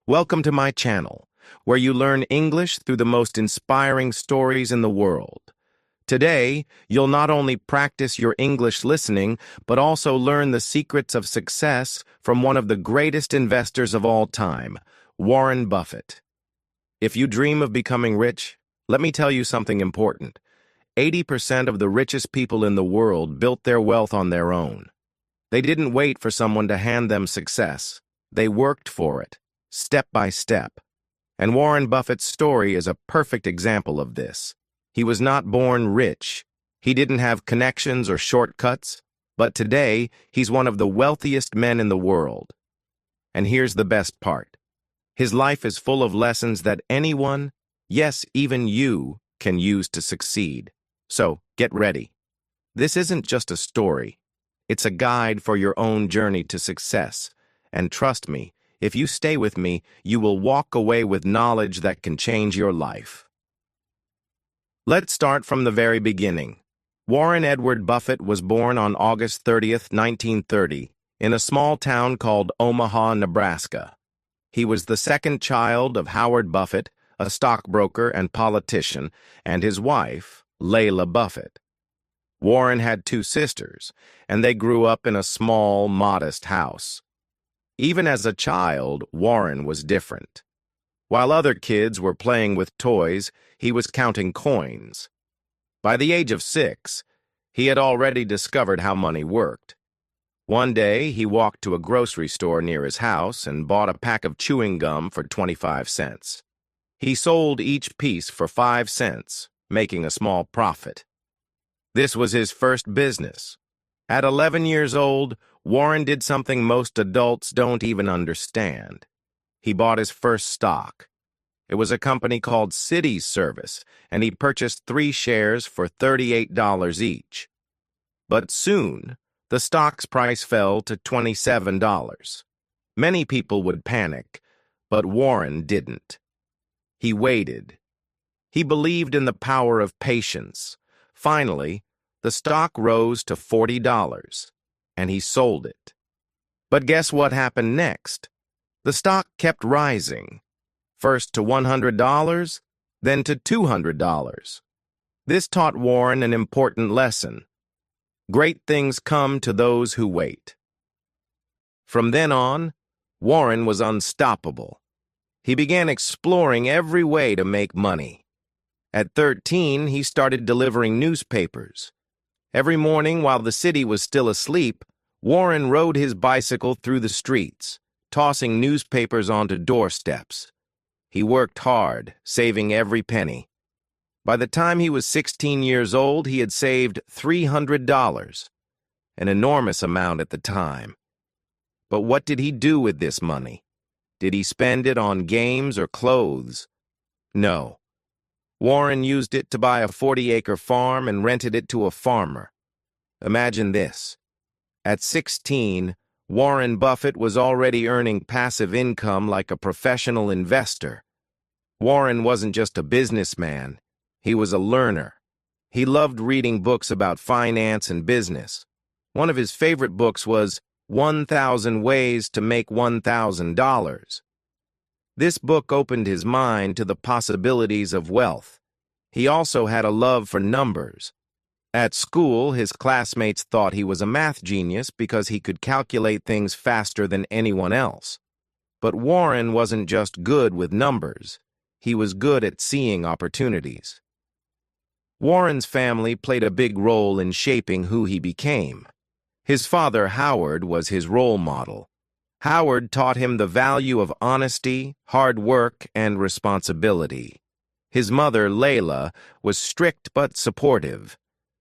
Welcome to my channel, where you learn English through the most inspiring stories in the world. Today, you'll not only practice your English listening, but also learn the secrets of success from one of the greatest investors of all time, Warren Buffett. If you dream of becoming rich, let me tell you something important. 80% of the richest people in the world built their wealth on their own. They didn't wait for someone to hand them success. They worked for it, step by step. And Warren Buffett's story is a perfect example of this. He was not born rich. He didn't have connections or shortcuts, but today he's one of the wealthiest men in the world. And here's the best part. His life is full of lessons that anyone, yes, even you, can use to succeed. So, get ready. This isn't just a story. It's a guide for your own journey to success. And trust me, if you stay with me, you will walk away with knowledge that can change your life. Let's start from the very beginning. Warren Edward Buffett was born on August 30th, 1930, in a small town called Omaha, Nebraska. He was the second child of Howard Buffett, a stockbroker and politician, and his wife, Layla Buffett. Warren had two sisters, and they grew up in a small, modest house. Even as a child, Warren was different. While other kids were playing with toys, he was counting coins. By the age of 6, he had already discovered how money worked. One day, he walked to a grocery store near his house and bought a pack of chewing gum for 25 cents. He sold each piece for 5 cents, making a small profit. This was his first business. At 11 years old, Warren did something most adults don't even understand. He bought his first stock. It was a company called City Service, and he purchased 3 shares for $38 each. But soon, the stock's price fell to $27. Many people would panic, but Warren didn't. He waited. He believed in the power of patience. Finally, the stock rose to $40, and he sold it. But guess what happened next? The stock kept rising, first to $100, then to $200. This taught Warren an important lesson. Great things come to those who wait. From then on, Warren was unstoppable. He began exploring every way to make money. At 13, he started delivering newspapers. Every morning while the city was still asleep, Warren rode his bicycle through the streets, tossing newspapers onto doorsteps. He worked hard, saving every penny. By the time he was 16 years old, he had saved $300, an enormous amount at the time. But what did he do with this money? Did he spend it on games or clothes? No. Warren used it to buy a 40-acre farm and rented it to a farmer. Imagine this. At 16, Warren Buffett was already earning passive income like a professional investor. Warren wasn't just a businessman. He was a learner. He loved reading books about finance and business. One of his favorite books was 1,000 Ways to Make $1,000. This book opened his mind to the possibilities of wealth. He also had a love for numbers. At school, his classmates thought he was a math genius because he could calculate things faster than anyone else. But Warren wasn't just good with numbers. He was good at seeing opportunities. Warren's family played a big role in shaping who he became. His father, Howard, was his role model. Howard taught him the value of honesty, hard work, and responsibility. His mother, Layla, was strict but supportive.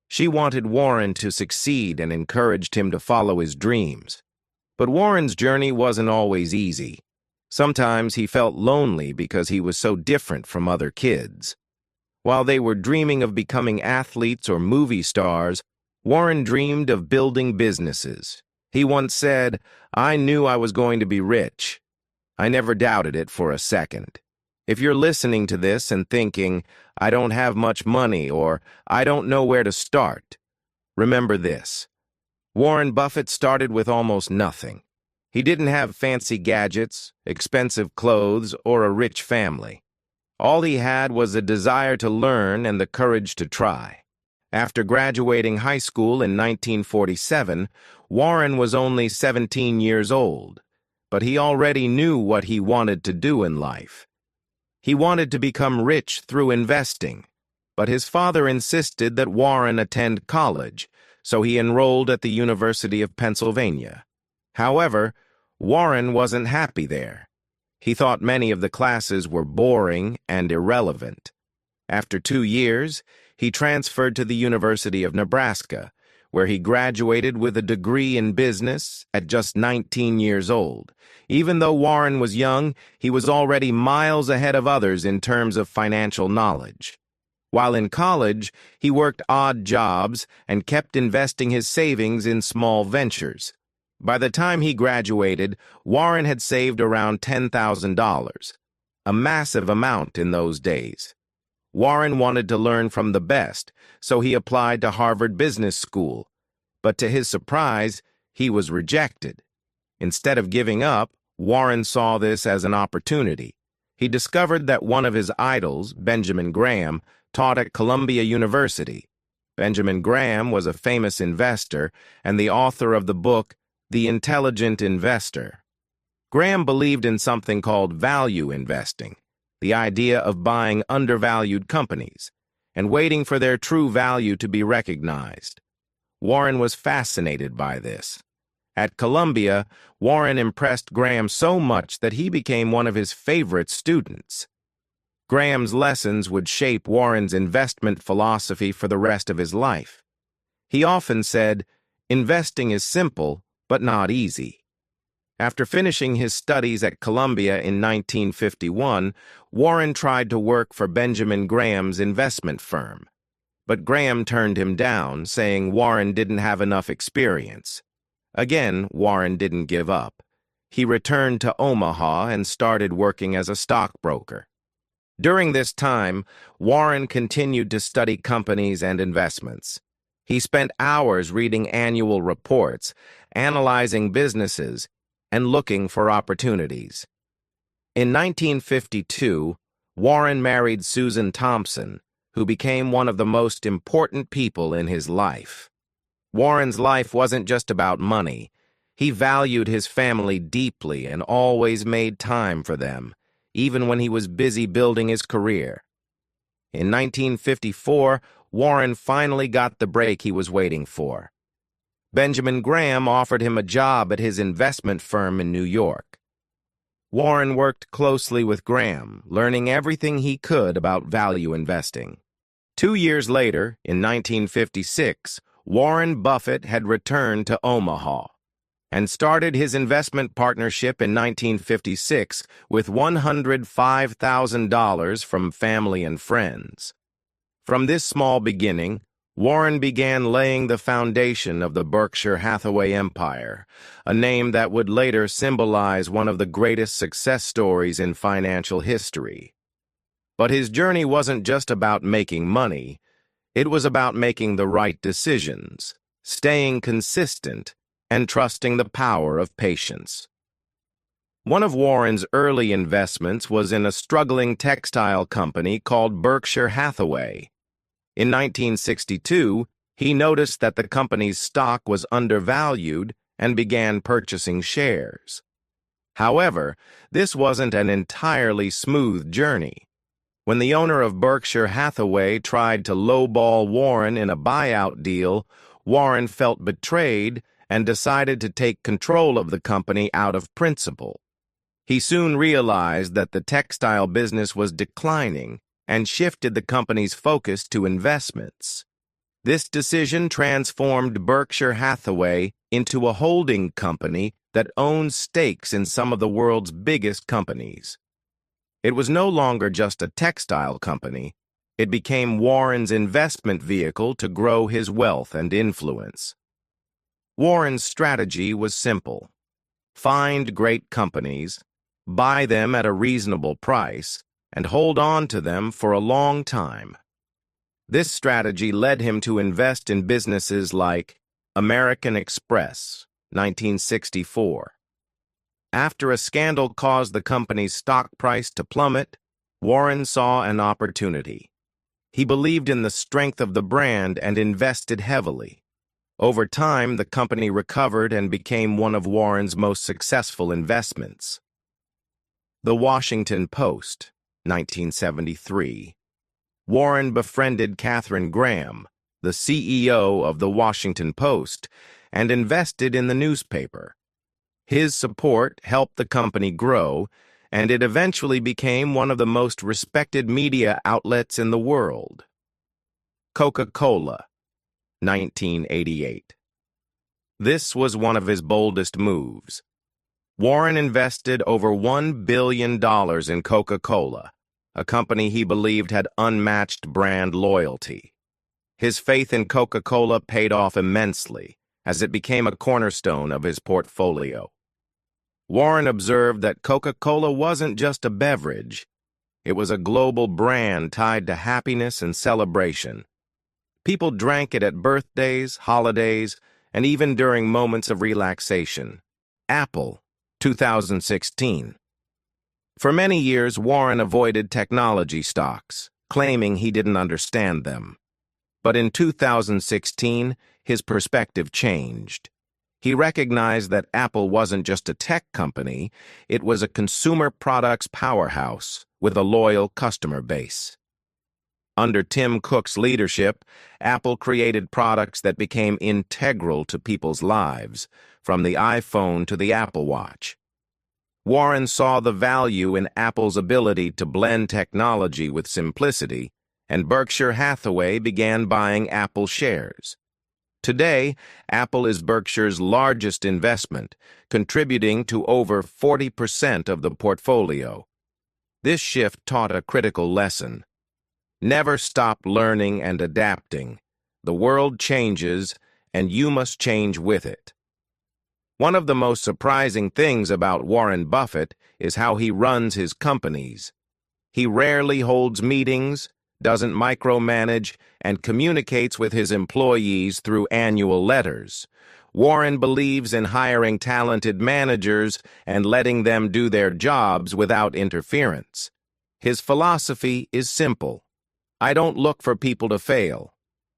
She wanted Warren to succeed and encouraged him to follow his dreams. But Warren's journey wasn't always easy. Sometimes he felt lonely because he was so different from other kids. While they were dreaming of becoming athletes or movie stars, Warren dreamed of building businesses. He once said, "I knew I was going to be rich. I never doubted it for a second." If you're listening to this and thinking, "I don't have much money," or "I don't know where to start," remember this. Warren Buffett started with almost nothing. He didn't have fancy gadgets, expensive clothes, or a rich family. All he had was a desire to learn and the courage to try. After graduating high school in 1947, Warren was only 17 years old, but he already knew what he wanted to do in life. He wanted to become rich through investing, but his father insisted that Warren attend college, so he enrolled at the University of Pennsylvania. However, Warren wasn't happy there. He thought many of the classes were boring and irrelevant. After 2 years, he transferred to the University of Nebraska, where he graduated with a degree in business at just 19 years old. Even though Warren was young, he was already miles ahead of others in terms of financial knowledge. While in college, he worked odd jobs and kept investing his savings in small ventures. By the time he graduated, Warren had saved around $10,000, a massive amount in those days. Warren wanted to learn from the best, so he applied to Harvard Business School. But to his surprise, he was rejected. Instead of giving up, Warren saw this as an opportunity. He discovered that one of his idols, Benjamin Graham, taught at Columbia University. Benjamin Graham was a famous investor and the author of the book, The Intelligent Investor. Graham believed in something called value investing, the idea of buying undervalued companies and waiting for their true value to be recognized. Warren was fascinated by this. At Columbia, Warren impressed Graham so much that he became one of his favorite students. Graham's lessons would shape Warren's investment philosophy for the rest of his life. He often said, "Investing is simple, but not easy." After finishing his studies at Columbia in 1951, Warren tried to work for Benjamin Graham's investment firm. But Graham turned him down, saying Warren didn't have enough experience. Again, Warren didn't give up. He returned to Omaha and started working as a stockbroker. During this time, Warren continued to study companies and investments. He spent hours reading annual reports, analyzing businesses, and looking for opportunities. In 1952, Warren married Susan Thompson, who became one of the most important people in his life. Warren's life wasn't just about money. He valued his family deeply and always made time for them, even when he was busy building his career. In 1954, Warren finally got the break he was waiting for. Benjamin Graham offered him a job at his investment firm in New York. Warren worked closely with Graham, learning everything he could about value investing. 2 years later, in 1956, Warren Buffett had returned to Omaha and started his investment partnership in 1956 with $105,000 from family and friends. From this small beginning, Warren began laying the foundation of the Berkshire Hathaway empire, a name that would later symbolize one of the greatest success stories in financial history. But his journey wasn't just about making money. It was about making the right decisions, staying consistent, and trusting the power of patience. One of Warren's early investments was in a struggling textile company called Berkshire Hathaway. In 1962, he noticed that the company's stock was undervalued and began purchasing shares. However, this wasn't an entirely smooth journey. When the owner of Berkshire Hathaway tried to lowball Warren in a buyout deal, Warren felt betrayed and decided to take control of the company out of principle. He soon realized that the textile business was declining and shifted the company's focus to investments. This decision transformed Berkshire Hathaway into a holding company that owns stakes in some of the world's biggest companies. It was no longer just a textile company. It became Warren's investment vehicle to grow his wealth and influence. Warren's strategy was simple. Find great companies, buy them at a reasonable price, and hold on to them for a long time. This strategy led him to invest in businesses like American Express, 1964, After a scandal caused the company's stock price to plummet, Warren saw an opportunity. He believed in the strength of the brand and invested heavily. Over time, the company recovered and became one of Warren's most successful investments. The Washington Post, 1973. Warren befriended Katharine Graham, the CEO of the Washington Post, and invested in the newspaper. His support helped the company grow, and it eventually became one of the most respected media outlets in the world. Coca-Cola, 1988. This was one of his boldest moves. Warren invested over $1 billion in Coca-Cola, a company he believed had unmatched brand loyalty. His faith in Coca-Cola paid off immensely, as it became a cornerstone of his portfolio. Warren observed that Coca-Cola wasn't just a beverage. It was a global brand tied to happiness and celebration. People drank it at birthdays, holidays, and even during moments of relaxation. Apple, 2016. For many years, Warren avoided technology stocks, claiming he didn't understand them. But in 2016, his perspective changed. He recognized that Apple wasn't just a tech company, it was a consumer products powerhouse with a loyal customer base. Under Tim Cook's leadership, Apple created products that became integral to people's lives, from the iPhone to the Apple Watch. Warren saw the value in Apple's ability to blend technology with simplicity, and Berkshire Hathaway began buying Apple shares. Today, Apple is Berkshire's largest investment, contributing to over 40% of the portfolio. This shift taught a critical lesson. Never stop learning and adapting. The world changes, and you must change with it. One of the most surprising things about Warren Buffett is how he runs his companies. He rarely holds meetings, doesn't micromanage, and communicates with his employees through annual letters. Warren believes in hiring talented managers and letting them do their jobs without interference. His philosophy is simple. I don't look for people to fail.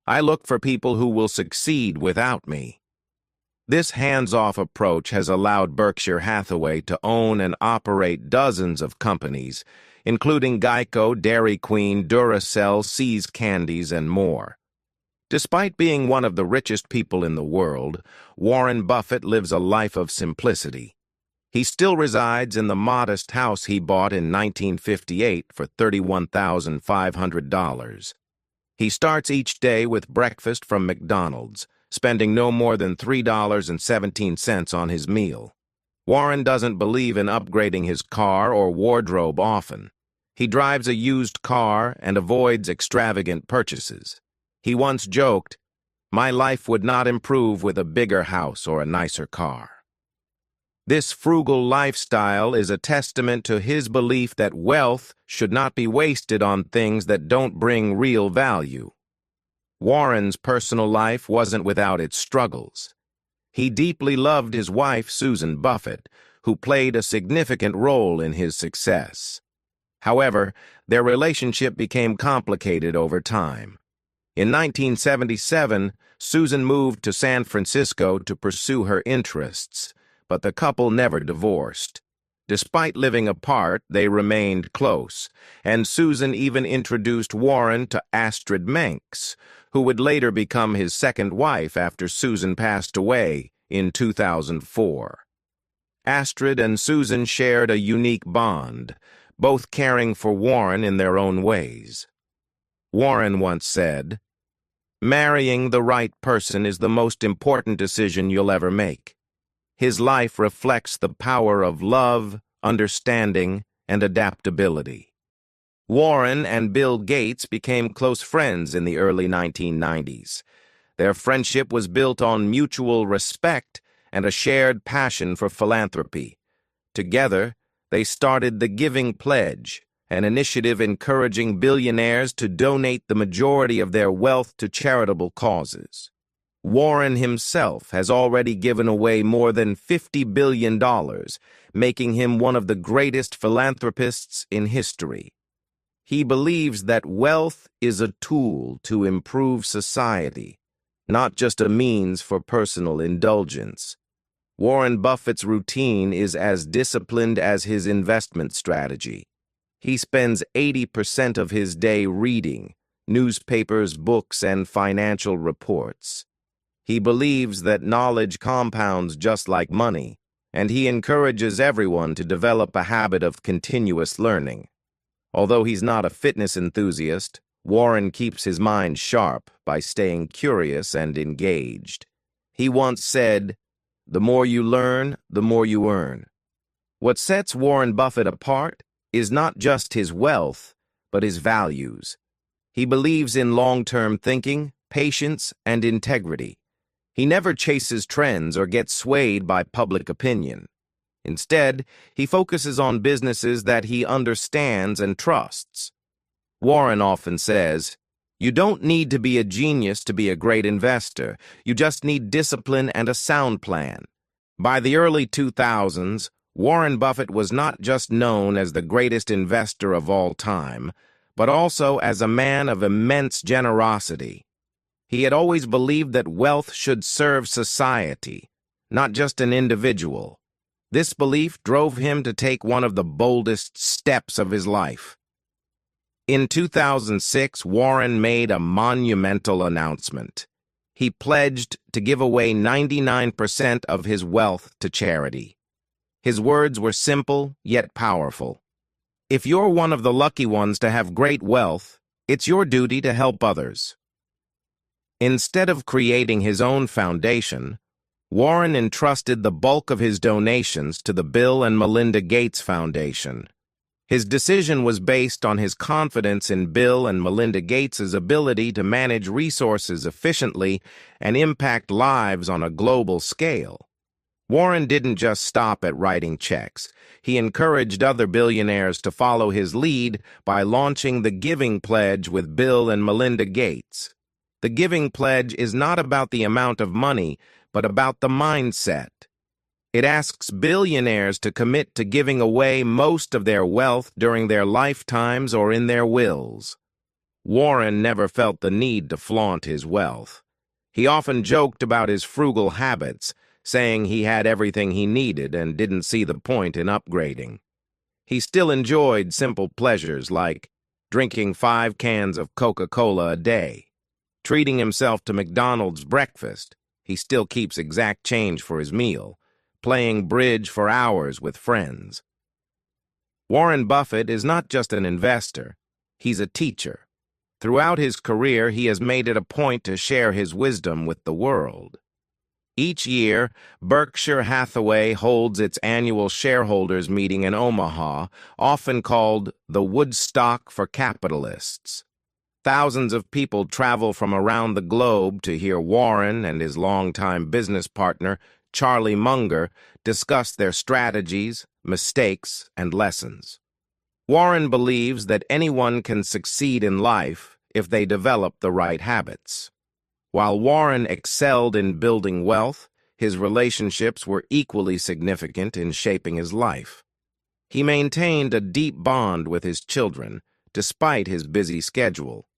I look for people who will succeed without me. This hands-off approach has allowed Berkshire Hathaway to own and operate dozens of companies, including Geico, Dairy Queen, Duracell, See's Candies, and more. Despite being one of the richest people in the world, Warren Buffett lives a life of simplicity. He still resides in the modest house he bought in 1958 for $31,500. He starts each day with breakfast from McDonald's, spending no more than $3.17 on his meal. Warren doesn't believe in upgrading his car or wardrobe often. He drives a used car and avoids extravagant purchases. He once joked, "My life would not improve with a bigger house or a nicer car." This frugal lifestyle is a testament to his belief that wealth should not be wasted on things that don't bring real value. Warren's personal life wasn't without its struggles. He deeply loved his wife, Susan Buffett, who played a significant role in his success. However, their relationship became complicated over time. In 1977, Susan moved to San Francisco to pursue her interests, but the couple never divorced. Despite living apart, they remained close, and Susan even introduced Warren to Astrid Menks, who would later become his second wife after Susan passed away in 2004. Astrid and Susan shared a unique bond, both caring for Warren in their own ways. Warren once said, "Marrying the right person is the most important decision you'll ever make." His life reflects the power of love, understanding, and adaptability. Warren and Bill Gates became close friends in the early 1990s. Their friendship was built on mutual respect and a shared passion for philanthropy. Together, they started the Giving Pledge, an initiative encouraging billionaires to donate the majority of their wealth to charitable causes. Warren himself has already given away more than $50 billion, making him one of the greatest philanthropists in history. He believes that wealth is a tool to improve society, not just a means for personal indulgence. Warren Buffett's routine is as disciplined as his investment strategy. He spends 80% of his day reading newspapers, books, and financial reports. He believes that knowledge compounds just like money, and he encourages everyone to develop a habit of continuous learning. Although he's not a fitness enthusiast, Warren keeps his mind sharp by staying curious and engaged. He once said, "The more you learn, the more you earn." What sets Warren Buffett apart is not just his wealth, but his values. He believes in long-term thinking, patience, and integrity. He never chases trends or gets swayed by public opinion. Instead, he focuses on businesses that he understands and trusts. Warren often says, "You don't need to be a genius to be a great investor. You just need discipline and a sound plan." By the early 2000s, Warren Buffett was not just known as the greatest investor of all time, but also as a man of immense generosity. He had always believed that wealth should serve society, not just an individual. This belief drove him to take one of the boldest steps of his life. In 2006, Warren made a monumental announcement. He pledged to give away 99% of his wealth to charity. His words were simple yet powerful. If you're one of the lucky ones to have great wealth, it's your duty to help others. Instead of creating his own foundation, Warren entrusted the bulk of his donations to the Bill and Melinda Gates Foundation. His decision was based on his confidence in Bill and Melinda Gates' ability to manage resources efficiently and impact lives on a global scale. Warren didn't just stop at writing checks. He encouraged other billionaires to follow his lead by launching the Giving Pledge with Bill and Melinda Gates. The Giving Pledge is not about the amount of money, but about the mindset. It asks billionaires to commit to giving away most of their wealth during their lifetimes or in their wills. Warren never felt the need to flaunt his wealth. He often joked about his frugal habits, saying he had everything he needed and didn't see the point in upgrading. He still enjoyed simple pleasures like drinking 5 cans of Coca-Cola a day, treating himself to McDonald's breakfast. He still keeps exact change for his meal, playing bridge for hours with friends. Warren Buffett is not just an investor, he's a teacher. Throughout his career, he has made it a point to share his wisdom with the world. Each year, Berkshire Hathaway holds its annual shareholders meeting in Omaha, often called the Woodstock for Capitalists. Thousands of people travel from around the globe to hear Warren and his longtime business partner, Charlie Munger, discuss their strategies, mistakes, and lessons. Warren believes that anyone can succeed in life if they develop the right habits. While Warren excelled in building wealth, his relationships were equally significant in shaping his life. He maintained a deep bond with his children, despite his busy schedule.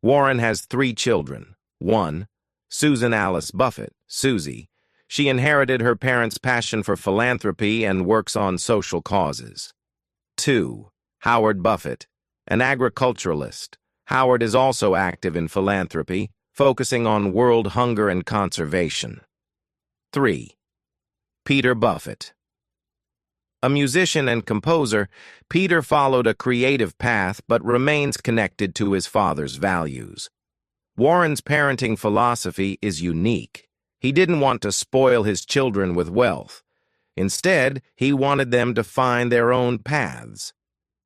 Warren has 3 children. 1, Susan Alice Buffett, Susie. She inherited her parents' passion for philanthropy and works on social causes. 2, Howard Buffett, an agriculturalist. Howard is also active in philanthropy, focusing on world hunger and conservation. 3, Peter Buffett. A musician and composer, Peter followed a creative path but remains connected to his father's values. Warren's parenting philosophy is unique. He didn't want to spoil his children with wealth. Instead, he wanted them to find their own paths.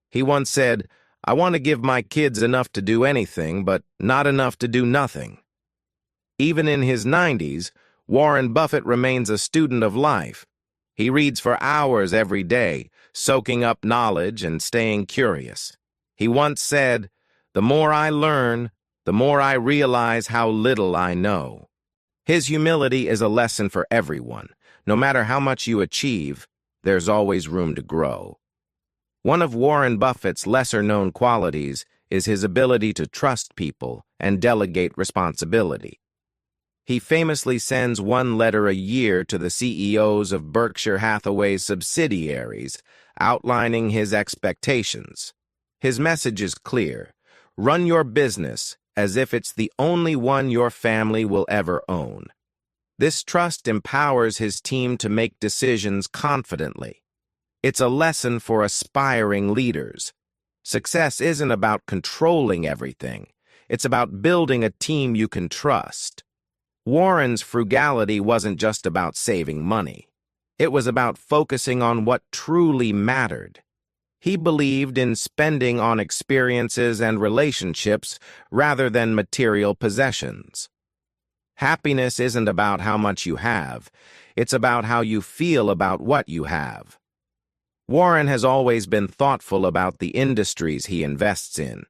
He once said, "I want to give my kids enough to do anything, but not enough to do nothing." Even in his 90s, Warren Buffett remains a student of life. He reads for hours every day, soaking up knowledge and staying curious. He once said, "The more I learn, the more I realize how little I know." His humility is a lesson for everyone. No matter how much you achieve, there's always room to grow. One of Warren Buffett's lesser-known qualities is his ability to trust people and delegate responsibility. He famously sends one letter a year to the CEOs of Berkshire Hathaway's subsidiaries, outlining his expectations. His message is clear: run your business as if it's the only one your family will ever own. This trust empowers his team to make decisions confidently. It's a lesson for aspiring leaders. Success isn't about controlling everything. It's about building a team you can trust. Warren's frugality wasn't just about saving money. It was about focusing on what truly mattered. He believed in spending on experiences and relationships rather than material possessions. Happiness isn't about how much you have. It's about how you feel about what you have. Warren has always been thoughtful about the industries he invests in.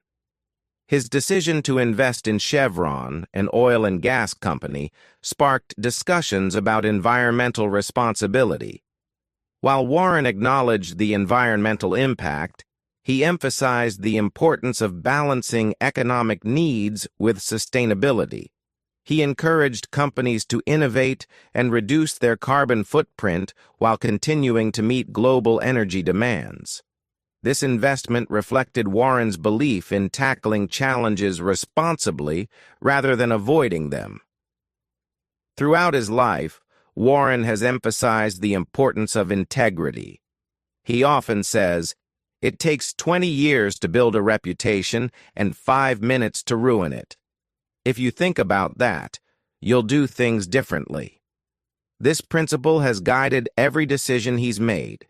His decision to invest in Chevron, an oil and gas company, sparked discussions about environmental responsibility. While Warren acknowledged the environmental impact, he emphasized the importance of balancing economic needs with sustainability. He encouraged companies to innovate and reduce their carbon footprint while continuing to meet global energy demands. This investment reflected Warren's belief in tackling challenges responsibly rather than avoiding them. Throughout his life, Warren has emphasized the importance of integrity. He often says, "It takes 20 years to build a reputation and 5 minutes to ruin it." If you think about that, you'll do things differently. This principle has guided every decision he's made.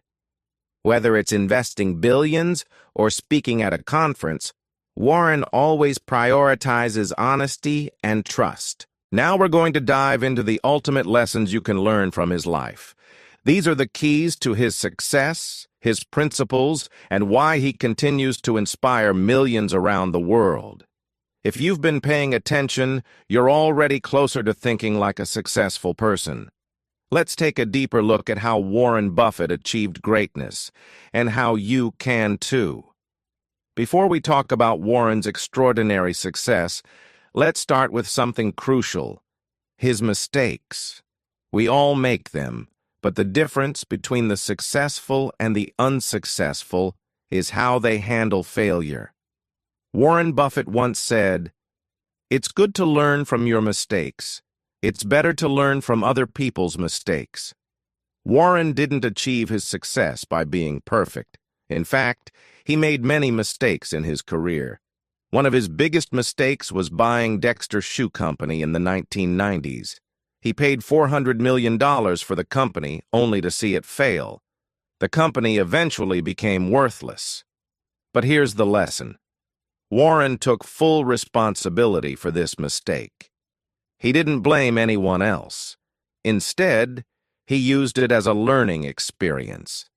Whether it's investing billions or speaking at a conference, Warren always prioritizes honesty and trust. Now we're going to dive into the ultimate lessons you can learn from his life. These are the keys to his success, his principles, and why he continues to inspire millions around the world. If you've been paying attention, you're already closer to thinking like a successful person. Let's take a deeper look at how Warren Buffett achieved greatness, and how you can too. Before we talk about Warren's extraordinary success, let's start with something crucial: his mistakes. We all make them, but the difference between the successful and the unsuccessful is how they handle failure. Warren Buffett once said, "It's good to learn from your mistakes. It's better to learn from other people's mistakes." Warren didn't achieve his success by being perfect. In fact, he made many mistakes in his career. One of his biggest mistakes was buying Dexter Shoe Company in the 1990s. He paid $400 million for the company only to see it fail. The company eventually became worthless. But here's the lesson. Warren took full responsibility for this mistake. He didn't blame anyone else. Instead, he used it as a learning experience.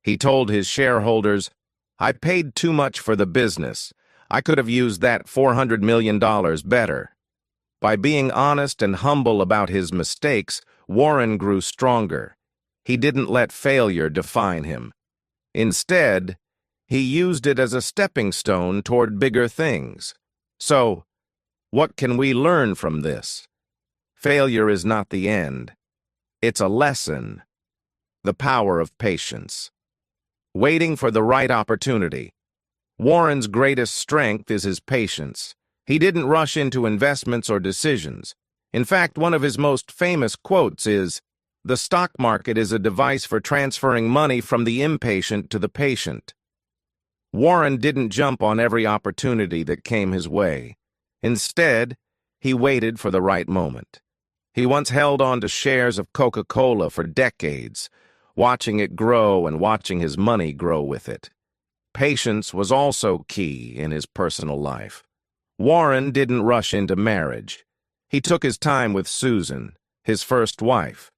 He told his shareholders, "I paid too much for the business. I could have used that $400 million better." By being honest and humble about his mistakes, Warren grew stronger. He didn't let failure define him. Instead, he used it as a stepping stone toward bigger things. So, what can we learn from this? Failure is not the end. It's a lesson. The power of patience. Waiting for the right opportunity. Warren's greatest strength is his patience. He didn't rush into investments or decisions. In fact, one of his most famous quotes is, "The stock market is a device for transferring money from the impatient to the patient." Warren didn't jump on every opportunity that came his way. Instead, he waited for the right moment. He once held on to shares of Coca-Cola for decades, watching it grow and watching his money grow with it. Patience was also key in his personal life. Warren didn't rush into marriage. He took his time with Susan, his first wife.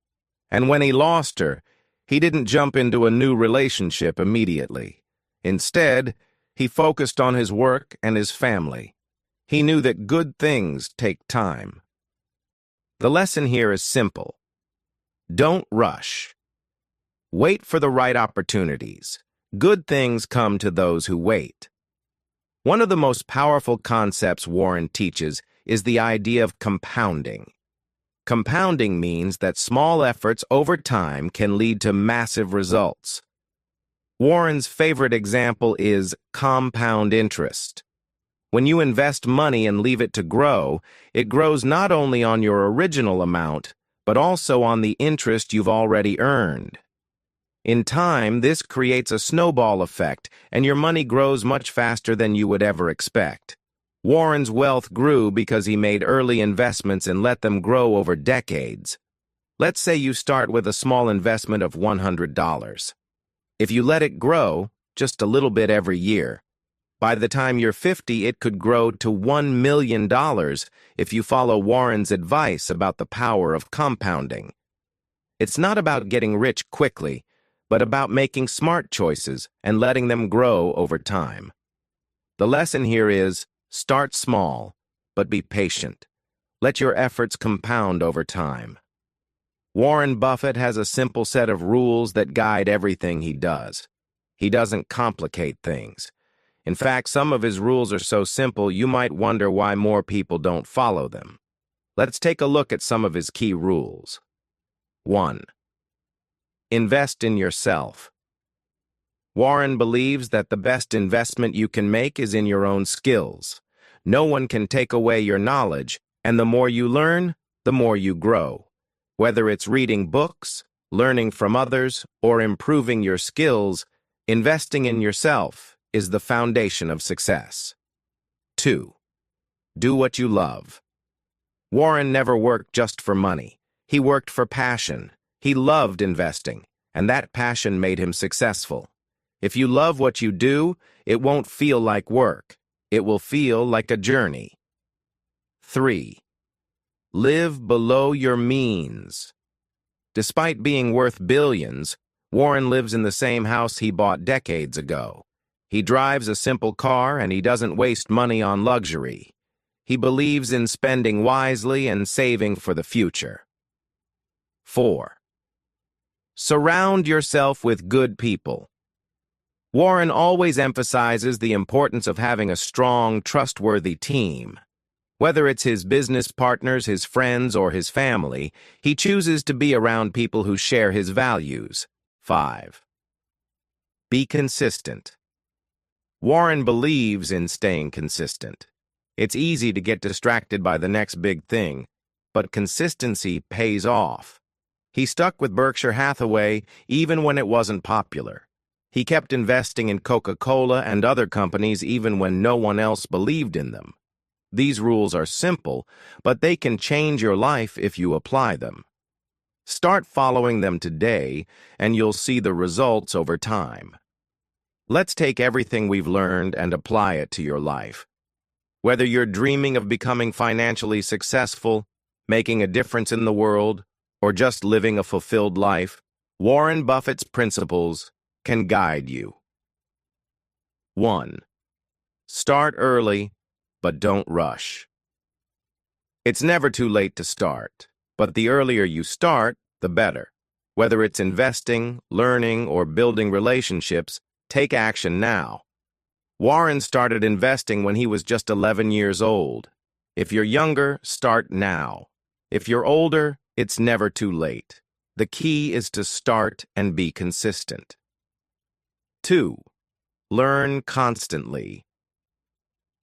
And when he lost her, he didn't jump into a new relationship immediately. Instead, he focused on his work and his family. He knew that good things take time. The lesson here is simple. Don't rush. Wait for the right opportunities. Good things come to those who wait. One of the most powerful concepts Warren teaches is the idea of compounding. Compounding means that small efforts over time can lead to massive results. Warren's favorite example is compound interest. When you invest money and leave it to grow, it grows not only on your original amount, but also on the interest you've already earned. In time, this creates a snowball effect, and your money grows much faster than you would ever expect. Warren's wealth grew because he made early investments and let them grow over decades. Let's say you start with a small investment of $100. If you let it grow, just a little bit every year, by the time you're 50, it could grow to $1 million if you follow Warren's advice about the power of compounding. It's not about getting rich quickly, but about making smart choices and letting them grow over time. The lesson here is, start small, but be patient. Let your efforts compound over time. Warren Buffett has a simple set of rules that guide everything he does. He doesn't complicate things. In fact, some of his rules are so simple you might wonder why more people don't follow them. Let's take a look at some of his key rules. 1. Invest in yourself. Warren believes that the best investment you can make is in your own skills. No one can take away your knowledge, and the more you learn, the more you grow. Whether it's reading books, learning from others, or improving your skills, investing in yourself is the foundation of success. 2. Do what you love. Warren never worked just for money. He worked for passion. He loved investing, and that passion made him successful. If you love what you do, it won't feel like work. It will feel like a journey. 3. Live below your means. Despite being worth billions, Warren lives in the same house he bought decades ago. He drives a simple car and he doesn't waste money on luxury. He believes in spending wisely and saving for the future. 4. Surround yourself with good people. Warren always emphasizes the importance of having a strong, trustworthy team. Whether it's his business partners, his friends, or his family, he chooses to be around people who share his values. 5. Be consistent. Warren believes in staying consistent. It's easy to get distracted by the next big thing, but consistency pays off. He stuck with Berkshire Hathaway even when it wasn't popular. He kept investing in Coca-Cola and other companies even when no one else believed in them. These rules are simple, but they can change your life if you apply them. Start following them today, and you'll see the results over time. Let's take everything we've learned and apply it to your life. Whether you're dreaming of becoming financially successful, making a difference in the world, or just living a fulfilled life, Warren Buffett's principles can guide you. 1. Start early, but don't rush. It's never too late to start, but the earlier you start, the better. Whether it's investing, learning, or building relationships, take action now. Warren started investing when he was just 11 years old. If you're younger, start now. If you're older, it's never too late. The key is to start and be consistent. 2. Learn constantly.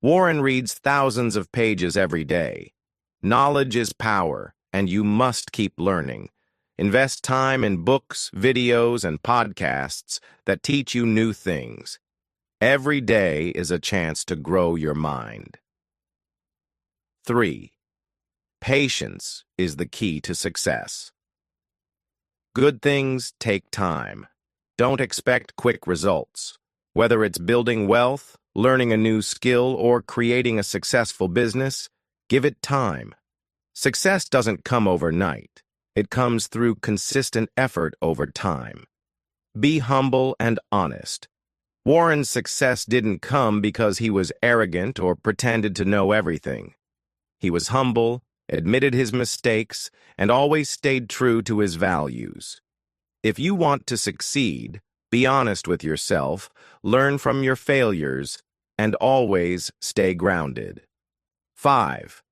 Warren reads thousands of pages every day. Knowledge is power, and you must keep learning. Invest time in books, videos, and podcasts that teach you new things. Every day is a chance to grow your mind. 3. Patience is the key to success. Good things take time. Don't expect quick results. Whether it's building wealth, learning a new skill, or creating a successful business, give it time. Success doesn't come overnight. It comes through consistent effort over time. Be humble and honest. Warren's success didn't come because he was arrogant or pretended to know everything. He was humble, admitted his mistakes, and always stayed true to his values. If you want to succeed, be honest with yourself, learn from your failures, and always stay grounded. 5.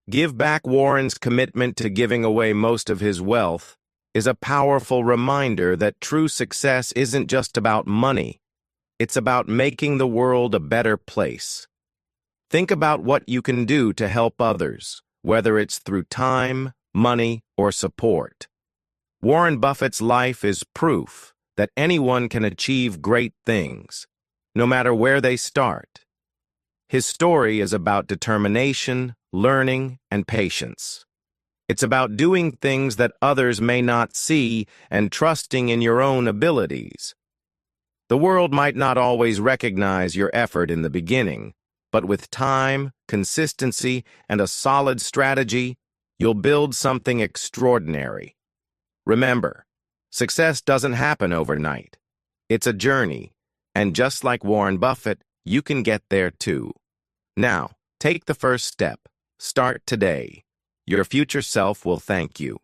Give back. Warren's commitment to giving away most of his wealth is a powerful reminder that true success isn't just about money. It's about making the world a better place. Think about what you can do to help others, whether it's through time, money, or support. Warren Buffett's life is proof that anyone can achieve great things, no matter where they start. His story is about determination, learning, and patience. It's about doing things that others may not see and trusting in your own abilities. The world might not always recognize your effort in the beginning, but with time, consistency, and a solid strategy, you'll build something extraordinary. Remember, success doesn't happen overnight. It's a journey, and just like Warren Buffett, you can get there too. Now, take the first step. Start today. Your future self will thank you.